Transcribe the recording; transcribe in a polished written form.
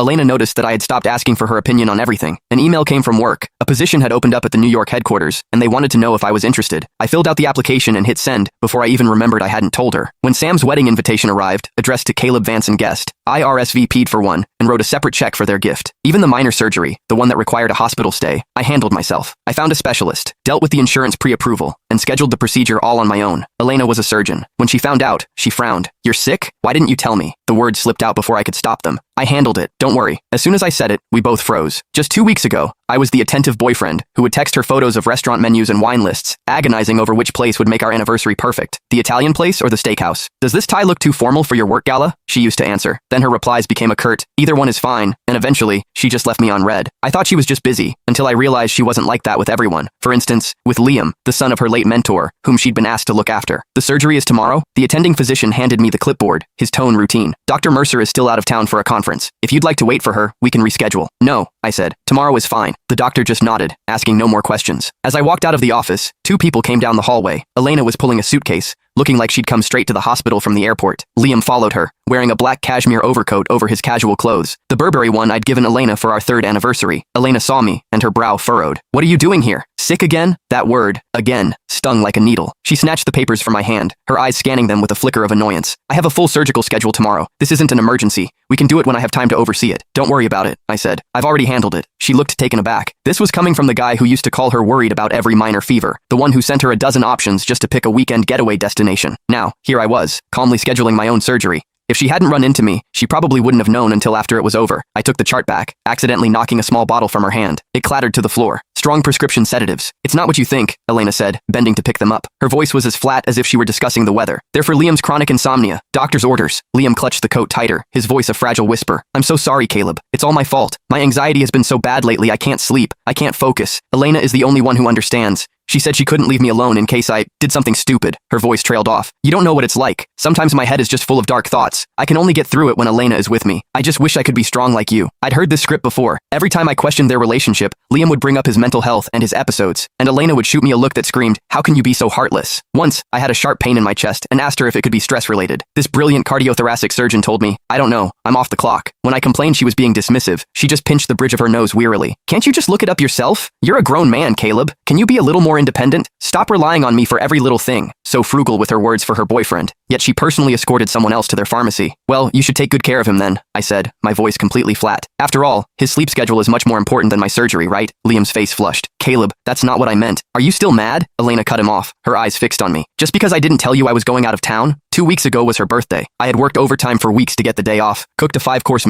Elena noticed that I had stopped asking for her opinion on everything. An email came from work. A position had opened up at the New York headquarters, and they wanted to know if I was interested. I filled out the application and hit send before I even remembered I hadn't told her. When Sam's wedding invitation arrived, addressed to Caleb Vance and guest, I RSVP'd for one and wrote a separate check for their gift. Even the minor surgery, the one that required a hospital stay, I handled myself. I found a specialist, dealt with the insurance pre-approval, and scheduled the procedure all on my own. Elena was a surgeon. When she found out, she frowned. "You're sick? Why didn't you tell me?" The words slipped out before I could stop them. I handled it, don't worry. As soon as I said it, we both froze. Just 2 weeks ago, I was the attentive boyfriend who would text her photos of restaurant menus and wine lists, agonizing over which place would make our anniversary perfect. The Italian place or the steakhouse? "Does this tie look too formal for your work gala?" She used to answer. Then her replies became a curt, "Either one is fine," and eventually, she just left me on red. I thought she was just busy, until I realized she wasn't like that with everyone. For instance, with Liam, the son of her late mentor, whom she'd been asked to look after. "The surgery is tomorrow?" The attending physician handed me the clipboard, his tone routine. "Dr. Mercer is still out of town for a conference. If you'd like to wait for her, we can reschedule." "No," I said. "Tomorrow is fine." The doctor just nodded, asking no more questions. As I walked out of the office, 2 people came down the hallway. Elena was pulling a suitcase, looking like she'd come straight to the hospital from the airport. Liam followed her, wearing a black cashmere overcoat over his casual clothes, the Burberry one I'd given Elena for our 3rd anniversary. Elena saw me, and her brow furrowed. "What are you doing here? Sick again?" That word, again, stung like a needle. She snatched the papers from my hand, her eyes scanning them with a flicker of annoyance. "I have a full surgical schedule tomorrow. This isn't an emergency. We can do it when I have time to oversee it." "Don't worry about it," I said. "I've already handled it." She looked taken aback. This was coming from the guy who used to call her worried about every minor fever, the one who sent her a dozen options just to pick a weekend getaway destination. Now, here I was, calmly scheduling my own surgery. If she hadn't run into me, she probably wouldn't have known until after it was over. I took the chart back, accidentally knocking a small bottle from her hand. It clattered to the floor. "Strong prescription sedatives. It's not what you think," Elena said, bending to pick them up. Her voice was as flat as if she were discussing the weather. "They're for Liam's chronic insomnia. Doctor's orders." Liam clutched the coat tighter, his voice a fragile whisper. "I'm so sorry, Caleb. It's all my fault. My anxiety has been so bad lately I can't sleep. I can't focus. Elena is the only one who understands. She said she couldn't leave me alone in case I did something stupid." Her voice trailed off. "You don't know what it's like. Sometimes my head is just full of dark thoughts. I can only get through it when Elena is with me. I just wish I could be strong like you." I'd heard this script before. Every time I questioned their relationship, Liam would bring up his mental health and his episodes, and Elena would shoot me a look that screamed, "How can you be so heartless?" Once, I had a sharp pain in my chest and asked her if it could be stress-related. This brilliant cardiothoracic surgeon told me, "I don't know. I'm off the clock." When I complained she was being dismissive, she just pinched the bridge of her nose wearily. "Can't you just look it up yourself? You're a grown man, Caleb. Can you be a little more independent? Stop relying on me for every little thing." So frugal with her words for her boyfriend. Yet she personally escorted someone else to their pharmacy. "Well, you should take good care of him then," I said, my voice completely flat. "After all, his sleep schedule is much more important than my surgery, right?" Liam's face flushed. "Caleb, that's not what I meant. Are you still mad?" Elena cut him off, her eyes fixed on me. "Just because I didn't tell you I was going out of town? 2 weeks ago was her birthday. I had worked overtime for weeks to get the day off, cooked a 5-course